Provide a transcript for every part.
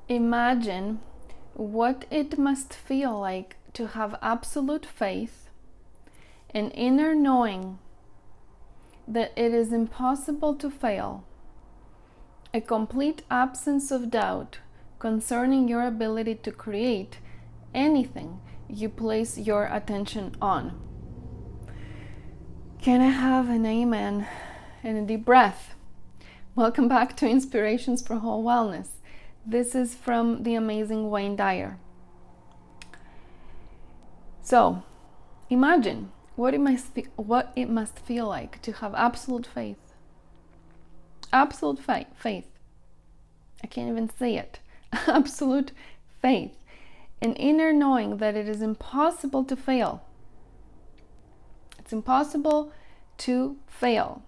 Imagine what it must feel like to have absolute faith, an inner knowing that it is impossible to fail, a complete absence of doubt concerning your ability to create anything you place your attention on. Can I have an amen and a deep breath? Welcome back to Inspirations for Whole Wellness. This is from the amazing Wayne Dyer. So, imagine what it must feel like to have absolute faith. Absolute faith. I can't even say it. Absolute faith. An inner knowing that it is impossible to fail. It's impossible to fail.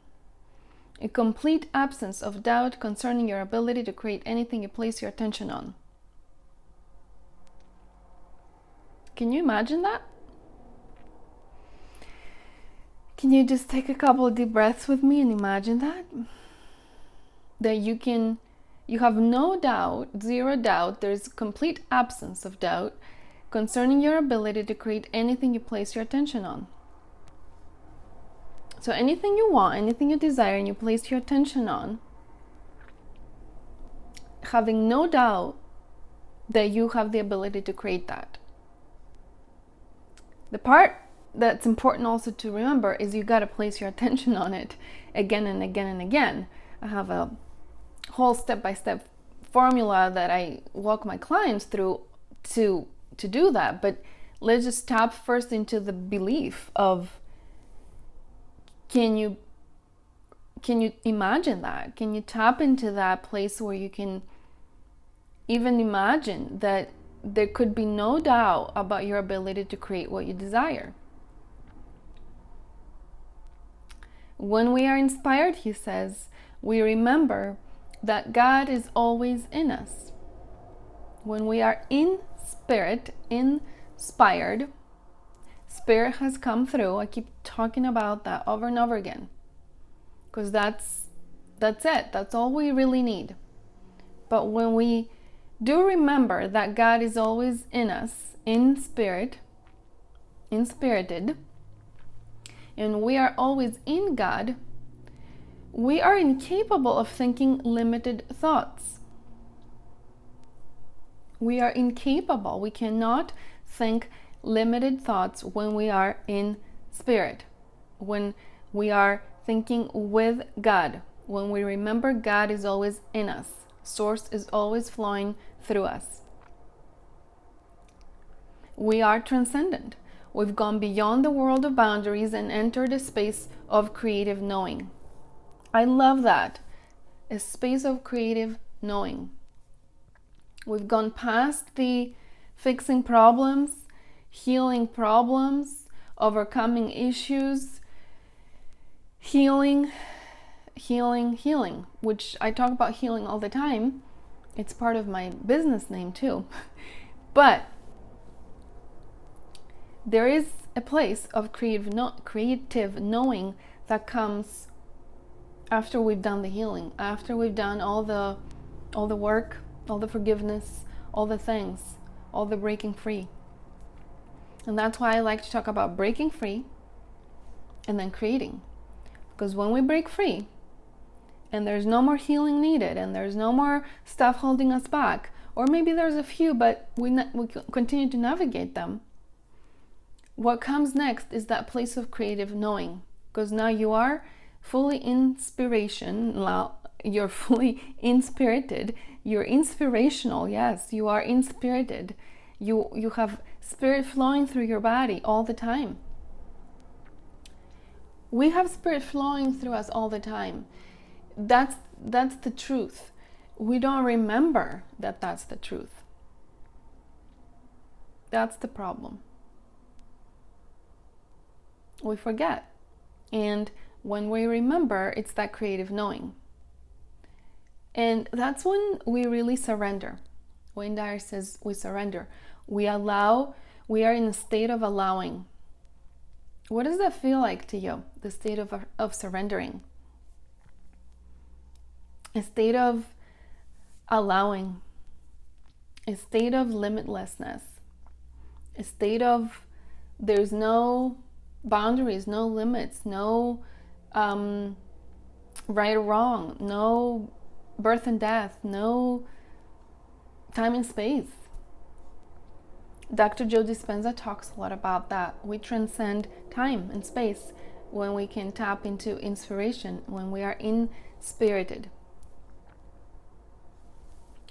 A complete absence of doubt concerning your ability to create anything you place your attention on. Can you imagine that? Can you just take a couple of deep breaths with me and imagine that? That you have no doubt, zero doubt, there's complete absence of doubt concerning your ability to create anything you place your attention on. So anything you want, anything you desire, and you place your attention on, having no doubt that you have the ability to create that. The part that's important also to remember is you got to place your attention on it again and again and again. I have a whole step-by-step formula that I walk my clients through to do that, but let's just tap first into the belief of can you imagine that? Can you tap into that place where you can even imagine that there could be no doubt about your ability to create what you desire? When we are inspired, he says, we remember that God is always in us. When we are in spirit, inspired, Spirit has come through. I keep talking about that over and over again, because that's it. That's all we really need. But when we do remember that God is always in us, in spirit, inspirited, and we are always in God, we are incapable of thinking limited thoughts. We are incapable. We cannot think limited thoughts when we are in spirit, when we are thinking with God, when we remember God is always in us. Source is always flowing through us. We are transcendent. We've gone beyond the world of boundaries and entered a space of creative knowing. I love that. A space of creative knowing. We've gone past the fixing problems, healing problems, overcoming issues, healing, which I talk about healing all the time. It's part of my business name too. But there is a place of creative knowing that comes after we've done the healing, after we've done all the work, all the forgiveness, all the things, all the breaking free. And that's why I like to talk about breaking free and then creating. Because when we break free and there's no more healing needed and there's no more stuff holding us back, or maybe there's a few, but we continue to navigate them, what comes next is that place of creative knowing. Because now you are fully you're fully inspirited, you're inspirational. Yes, you are inspirited. You have spirit flowing through your body all the time. We have spirit flowing through us all the time. That's the truth. We don't remember that that's the truth. That's the problem. We forget. And when we remember, it's that creative knowing. And that's when we really surrender. Wayne Dyer says we surrender. We allow, we are in a state of allowing. What does that feel like to you? The state of surrendering. A state of allowing. a state of limitlessness, a state of there's no boundaries, no limits, no right or wrong, no birth and death, no time and space. Dr. Joe Dispenza talks a lot about that. We transcend time and space when we can tap into inspiration, when we are inspirited.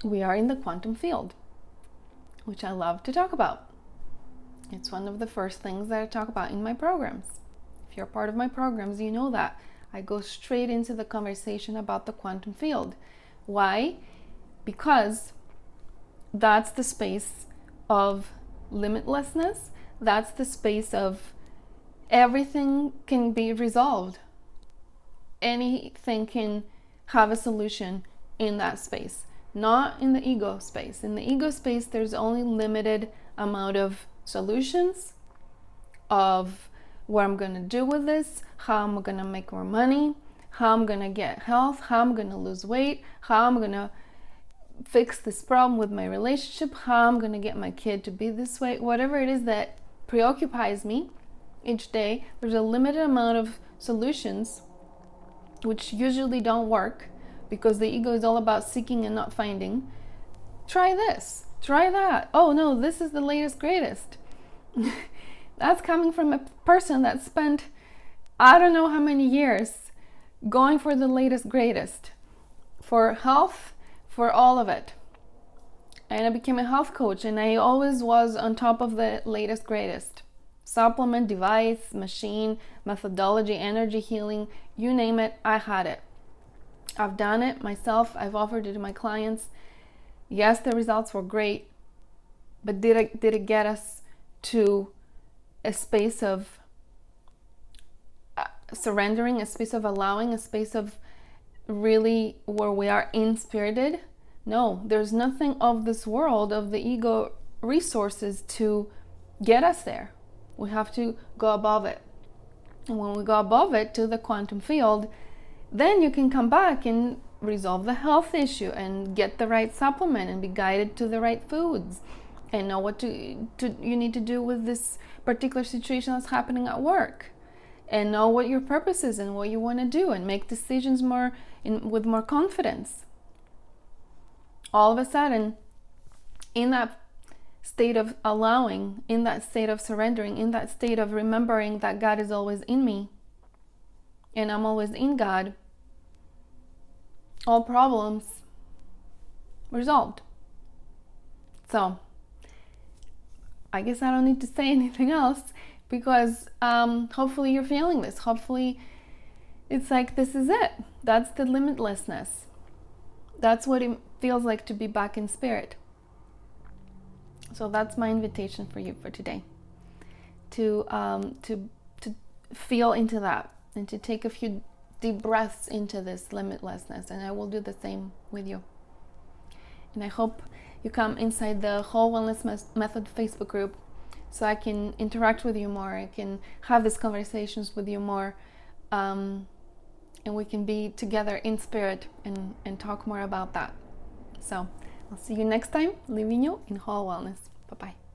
We are in the quantum field, which I love to talk about. It's one of the first things that I talk about in my programs. If you're part of my programs, you know that. I go straight into the conversation about the quantum field. Why? Because that's the space of limitlessness. That's the space of everything can be resolved. Anything can have a solution in that space, not in the ego space. In the ego space, there's only limited amount of solutions of what I'm going to do with this, how I'm going to make more money, how I'm going to get health, how I'm going to lose weight, how I'm going to fix this problem with my relationship, how I'm going to get my kid to be this way, whatever it is that preoccupies me each day. There's a limited amount of solutions which usually don't work because the ego is all about seeking and not finding. Try this, try that. Oh no, this is the latest, greatest. That's coming from a person that spent I don't know how many years going for the latest, greatest, for health, for all of it. And I became a health coach, and I always was on top of the latest, greatest. Supplement, device, machine, methodology, energy healing, you name it, I had it. I've done it myself. I've offered it to my clients. Yes, the results were great, but did it get us to a space of surrendering, a space of allowing, a space of really where we are inspirited? No, there's nothing of this world, of the ego resources to get us there. We have to go above it. And when we go above it to the quantum field, then you can come back and resolve the health issue and get the right supplement and be guided to the right foods and know what you need to do with this particular situation that's happening at work, and know what your purpose is and what you want to do, and make decisions with more confidence. All of a sudden, in that state of allowing, in that state of surrendering, in that state of remembering that God is always in me and I'm always in God, all problems resolved. So I guess I don't need to say anything else, because hopefully you're feeling this. Hopefully it's like, this is it. That's the limitlessness. That's what it feels like to be back in spirit. So that's my invitation for you for today, to feel into that and to take a few deep breaths into this limitlessness. And I will do the same with you. And I hope you come inside the Whole Wellness Method Facebook group so I can interact with you more. I can have these conversations with you more. And we can be together in spirit and talk more about that. So I'll see you next time, leaving you in Whole Wellness. Bye-bye.